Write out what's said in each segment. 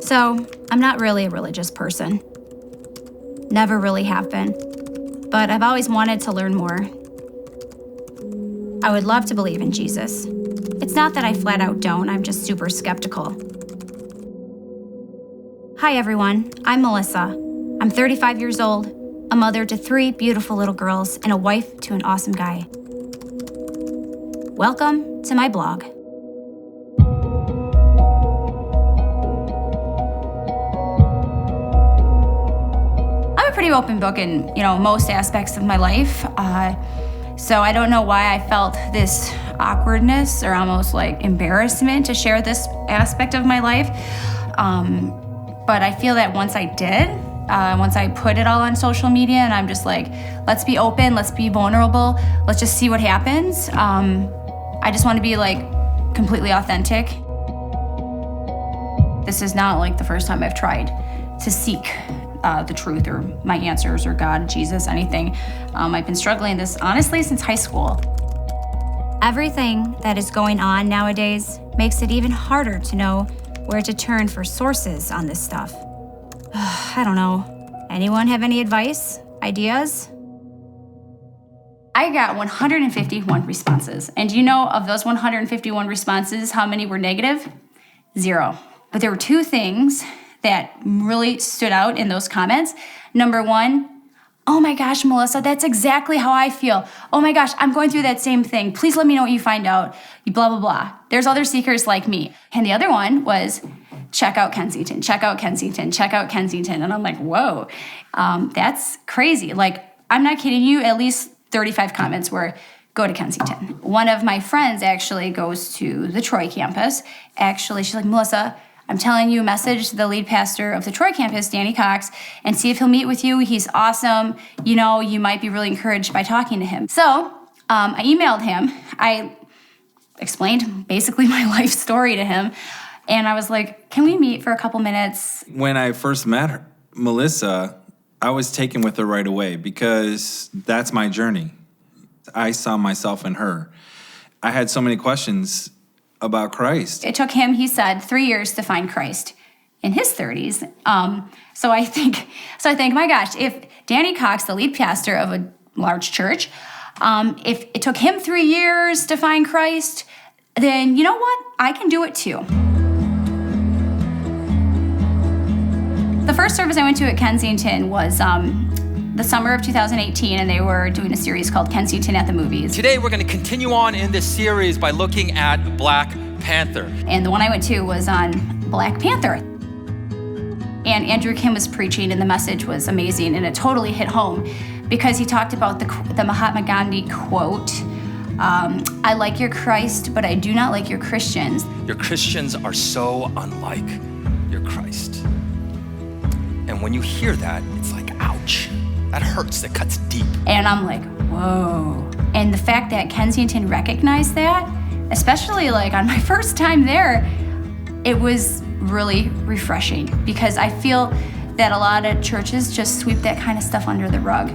So, I'm not really a religious person. Never really have been. But I've always wanted to learn more. I would love to believe in Jesus. It's not that I flat out don't, I'm just super skeptical. Hi everyone, I'm Melissa. I'm 35 years old, a mother to 3 beautiful little girls, and a wife to an awesome guy. Welcome to my blog. I'm a pretty open book in, most aspects of my life. So I don't know why I felt this awkwardness or almost like embarrassment to share this aspect of my life. But I feel that once I did, once I put it all on social media and I'm just like, let's be open, let's be vulnerable, let's just see what happens. I just want to be like completely authentic. This is not like the first time I've tried to seek the truth or my answers or God, Jesus, anything. I've been struggling this honestly since high school. Everything that is going on nowadays makes it even harder to know where to turn for sources on this stuff. I don't know. Anyone have any advice? Ideas? I got 151 responses. And of those 151 responses, how many were negative? 0. But there were 2 things that really stood out in those comments. Number 1, oh my gosh, Melissa, that's exactly how I feel. Oh my gosh, I'm going through that same thing. Please let me know what you find out. Blah, blah, blah. There's other seekers like me. And the other one was, check out Kensington, check out Kensington, check out Kensington. And I'm like, whoa, that's crazy. Like, I'm not kidding you, at least 35 comments were, go to Kensington. One of my friends actually goes to the Troy campus. Actually, she's like, Melissa, I'm telling you, message the lead pastor of the Troy campus, Danny Cox, and see if he'll meet with you. He's awesome. You might be really encouraged by talking to him. So I emailed him. I explained basically my life story to him. And I was like, can we meet for a couple minutes? When I first met her, Melissa, I was taken with her right away because that's my journey. I saw myself in her. I had so many questions about Christ. It took him, he said, 3 years to find Christ in his 30s. So I think, my gosh, if Danny Cox, the lead pastor of a large church, if it took him 3 years to find Christ, then you know what? I can do it too. The first service I went to at Kensington was the summer of 2018, and they were doing a series called Kensington at the Movies. Today, we're going to continue on in this series by looking at Black Panther. And the one I went to was on Black Panther. And Andrew Kim was preaching, and the message was amazing, and it totally hit home because he talked about the Mahatma Gandhi quote, I like your Christ, but I do not like your Christians. Your Christians are so unlike your Christ. And when you hear that, it's like, ouch. That hurts, that cuts deep. And I'm like, whoa. And the fact that Kensington recognized that, especially like on my first time there, it was really refreshing because I feel that a lot of churches just sweep that kind of stuff under the rug.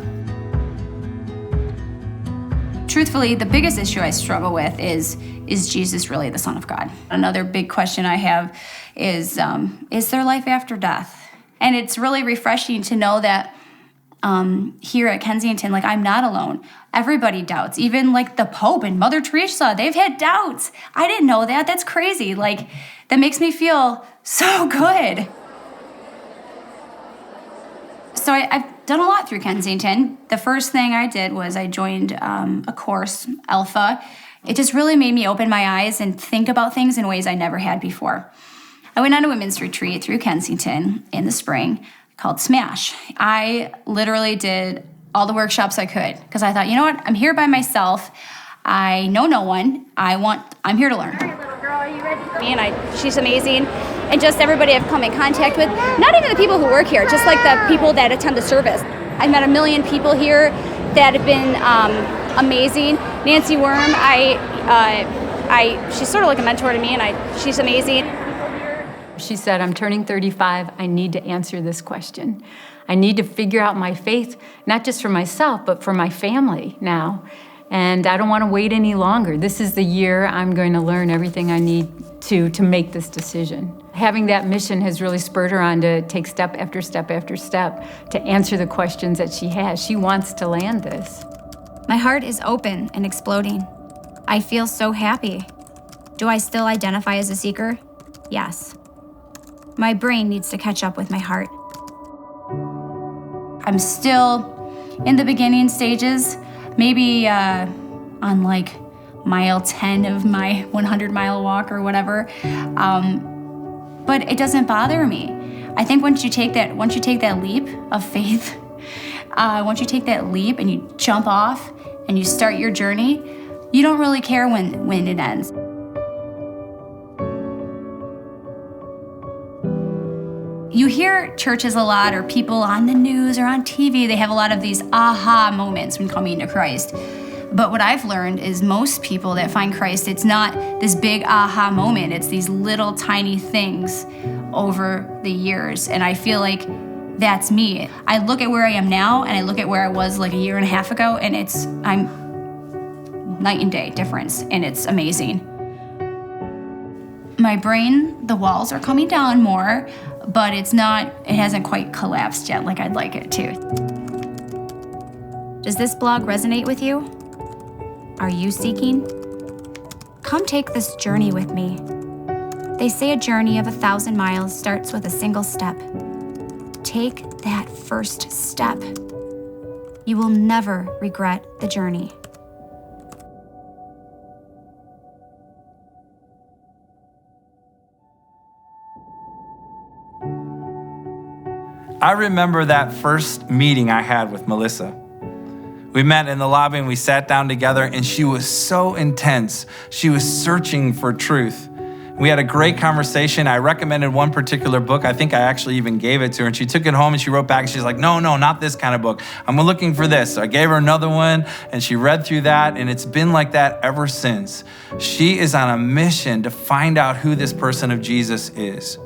Truthfully, the biggest issue I struggle with is Jesus really the Son of God? Another big question I have is there life after death? And it's really refreshing to know that here at Kensington, like, I'm not alone. Everybody doubts. Even like the Pope and Mother Teresa, they've had doubts. I didn't know that. That's crazy. Like, that makes me feel so good. So I've done a lot through Kensington. The first thing I did was I joined a course, Alpha. It just really made me open my eyes and think about things in ways I never had before. I went on a women's retreat through Kensington in the spring called Smash. I literally did all the workshops I could because I thought, you know what? I'm here by myself. I know no one. I'm here to learn. All right, little girl, are you ready? And she's amazing. And just everybody I've come in contact with, not even the people who work here, just like the people that attend the service. I've met a million people here that have been amazing. Nancy Worm, she's sort of like a mentor to me, and she's amazing. She said, I'm turning 35. I need to answer this question. I need to figure out my faith, not just for myself, but for my family now. And I don't want to wait any longer. This is the year I'm going to learn everything I need to make this decision. Having that mission has really spurred her on to take step after step after step to answer the questions that she has. She wants to land this. My heart is open and exploding. I feel so happy. Do I still identify as a seeker? Yes. My brain needs to catch up with my heart. I'm still in the beginning stages, maybe on like mile 10 of my 100-mile walk or whatever. But it doesn't bother me. I think once you take that leap of faith, once you take that leap and you jump off and you start your journey, you don't really care when it ends. You hear churches a lot, or people on the news or on TV, they have a lot of these aha moments when coming to Christ. But what I've learned is most people that find Christ, it's not this big aha moment. It's these little tiny things over the years. And I feel like that's me. I look at where I am now and I look at where I was like a year and a half ago, and I'm night and day difference, and it's amazing. My brain, the walls are coming down more, but it hasn't quite collapsed yet like I'd like it to. Does this blog resonate with you? Are you seeking? Come take this journey with me. They say a journey of 1,000 miles starts with a single step. Take that first step. You will never regret the journey. I remember that first meeting I had with Melissa. We met in the lobby and we sat down together, and she was so intense. She was searching for truth. We had a great conversation. I recommended one particular book. I think I actually even gave it to her, and she took it home and she wrote back and she's like, no, not this kind of book. I'm looking for this. So I gave her another one and she read through that, and it's been like that ever since. She is on a mission to find out who this person of Jesus is.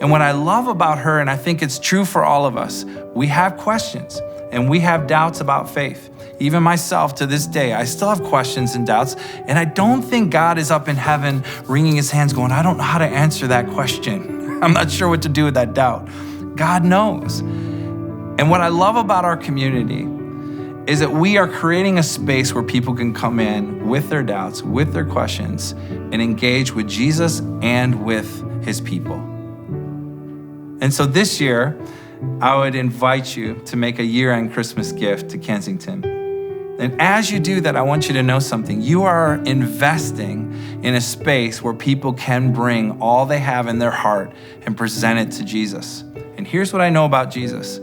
And what I love about her, and I think it's true for all of us, we have questions and we have doubts about faith. Even myself, to this day, I still have questions and doubts, and I don't think God is up in heaven wringing his hands going, I don't know how to answer that question. I'm not sure what to do with that doubt. God knows. And what I love about our community is that we are creating a space where people can come in with their doubts, with their questions, and engage with Jesus and with his people. And so this year, I would invite you to make a year-end Christmas gift to Kensington. And as you do that, I want you to know something. You are investing in a space where people can bring all they have in their heart and present it to Jesus. And here's what I know about Jesus.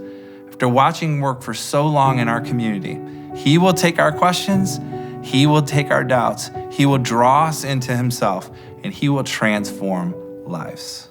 After watching work for so long in our community, he will take our questions, he will take our doubts, he will draw us into himself, and he will transform lives.